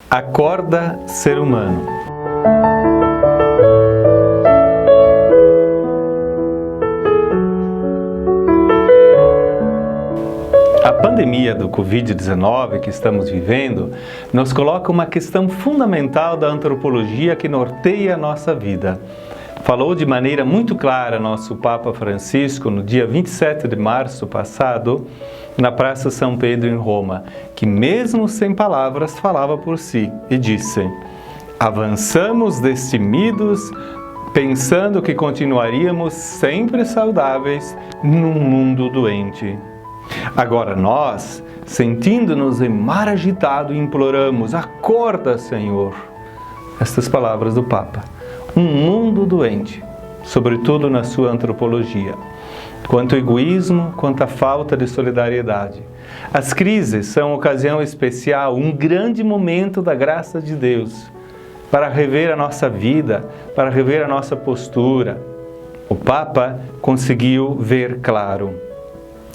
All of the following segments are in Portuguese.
Acorda, ser humano. A pandemia do Covid-19 que estamos vivendo nos coloca uma questão fundamental da antropologia que norteia a nossa vida. Falou de maneira muito clara nosso Papa Francisco no dia 27 de março passado, na Praça São Pedro em Roma, que mesmo sem palavras falava por si e disse: avançamos destemidos, pensando que continuaríamos sempre saudáveis num mundo doente. Agora nós, sentindo-nos em mar agitado, imploramos: acorda, Senhor. Estas palavras do Papa. Um mundo doente, sobretudo na sua antropologia. Quanto ao egoísmo, quanto à falta de solidariedade. As crises são ocasião especial, um grande momento da graça de Deus, para rever a nossa vida, para rever a nossa postura. O Papa conseguiu ver claro.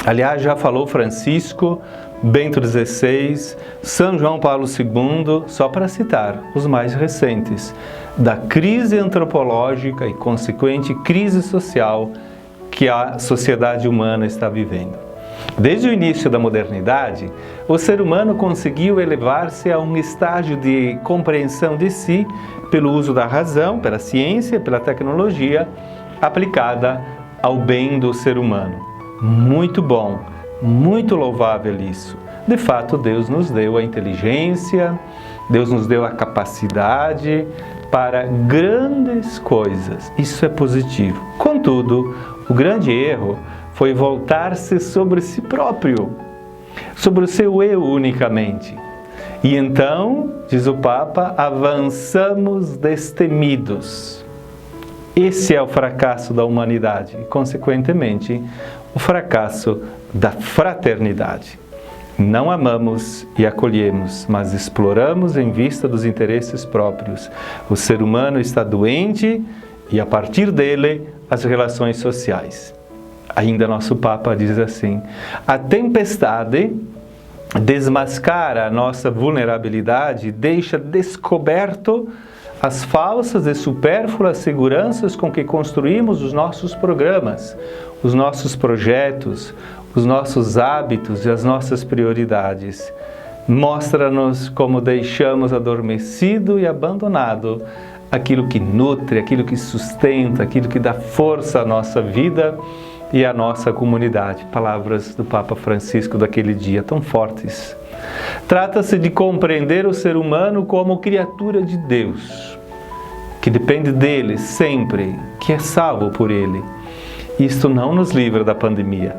Aliás, já falou Francisco, Bento XVI, São João Paulo II, só para citar os mais recentes, da crise antropológica e consequente crise social que a sociedade humana está vivendo. Desde o início da modernidade, o ser humano conseguiu elevar-se a um estágio de compreensão de si pelo uso da razão, pela ciência, pela tecnologia aplicada ao bem do ser humano. Muito bom, muito louvável isso. De fato, Deus nos deu a inteligência, Deus nos deu a capacidade para grandes coisas. Isso é positivo. Contudo, o grande erro foi voltar-se sobre si próprio, sobre o seu eu unicamente. E então, diz o Papa, avançamos destemidos. Esse é o fracasso da humanidade e, consequentemente, o fracasso da fraternidade. Não amamos e acolhemos, mas exploramos em vista dos interesses próprios. O ser humano está doente e, a partir dele, as relações sociais. Ainda nosso Papa diz assim: a tempestade desmascara a nossa vulnerabilidade e deixa descoberto as falsas e supérfluas seguranças com que construímos os nossos programas, os nossos projetos, os nossos hábitos e as nossas prioridades. Mostra-nos como deixamos adormecido e abandonado aquilo que nutre, aquilo que sustenta, aquilo que dá força à nossa vida e à nossa comunidade. Palavras do Papa Francisco daquele dia, tão fortes. Trata-se de compreender o ser humano como criatura de Deus, que depende dele sempre, que é salvo por ele. Isto não nos livra da pandemia,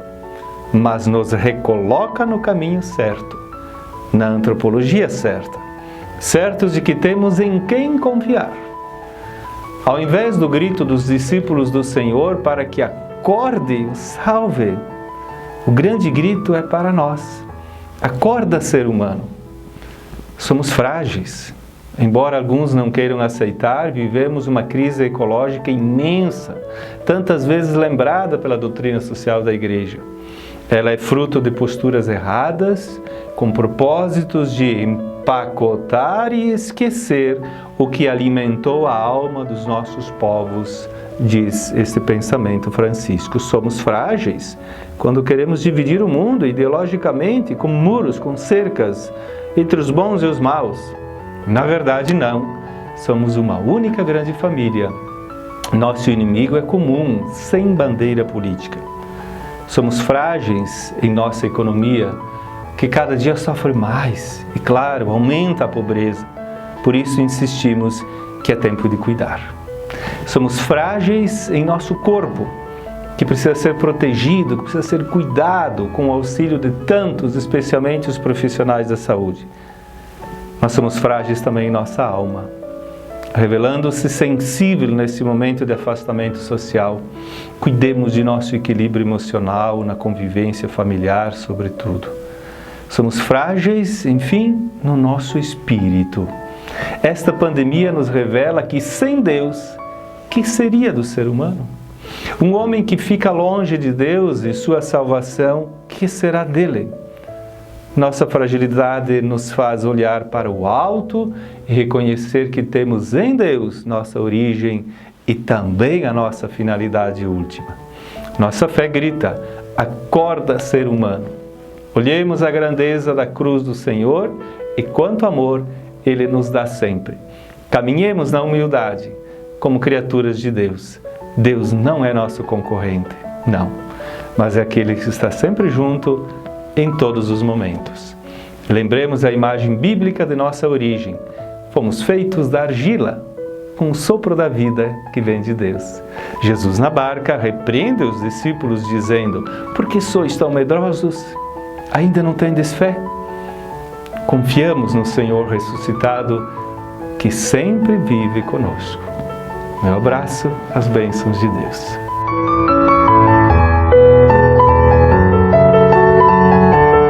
mas nos recoloca no caminho certo, na antropologia certa, certos de que temos em quem confiar. Ao invés do grito dos discípulos do Senhor para que acorde e o salve, o grande grito é para nós. Acorda, ser humano. Somos frágeis. Embora alguns não queiram aceitar, vivemos uma crise ecológica imensa, tantas vezes lembrada pela doutrina social da Igreja. Ela é fruto de posturas erradas, com propósitos de empacotar e esquecer o que alimentou a alma dos nossos povos, diz este pensamento Francisco. Somos frágeis quando queremos dividir o mundo ideologicamente com muros, com cercas, entre os bons e os maus. Na verdade, não. Somos uma única grande família. Nosso inimigo é comum, sem bandeira política. Somos frágeis em nossa economia, que cada dia sofre mais e, claro, aumenta a pobreza. Por isso insistimos que é tempo de cuidar. Somos frágeis em nosso corpo, que precisa ser protegido, que precisa ser cuidado com o auxílio de tantos, especialmente os profissionais da saúde. Mas somos frágeis também em nossa alma, revelando-se sensível nesse momento de afastamento social. Cuidemos de nosso equilíbrio emocional, na convivência familiar, sobretudo. Somos frágeis, enfim, no nosso espírito. Esta pandemia nos revela que sem Deus, que seria do ser humano? Um homem que fica longe de Deus e sua salvação, que será dele? Nossa fragilidade nos faz olhar para o alto e reconhecer que temos em Deus nossa origem e também a nossa finalidade última. Nossa fé grita: acorda, ser humano! Olhemos a grandeza da cruz do Senhor e quanto amor Ele nos dá sempre. Caminhemos na humildade como criaturas de Deus. Deus não é nosso concorrente, não, mas é aquele que está sempre junto em todos os momentos. Lembremos a imagem bíblica de nossa origem. Fomos feitos da argila, com o sopro da vida que vem de Deus. Jesus na barca repreende os discípulos dizendo: por que sois tão medrosos? Ainda não tendes fé? Confiamos no Senhor ressuscitado, que sempre vive conosco. Meu abraço, as bênçãos de Deus.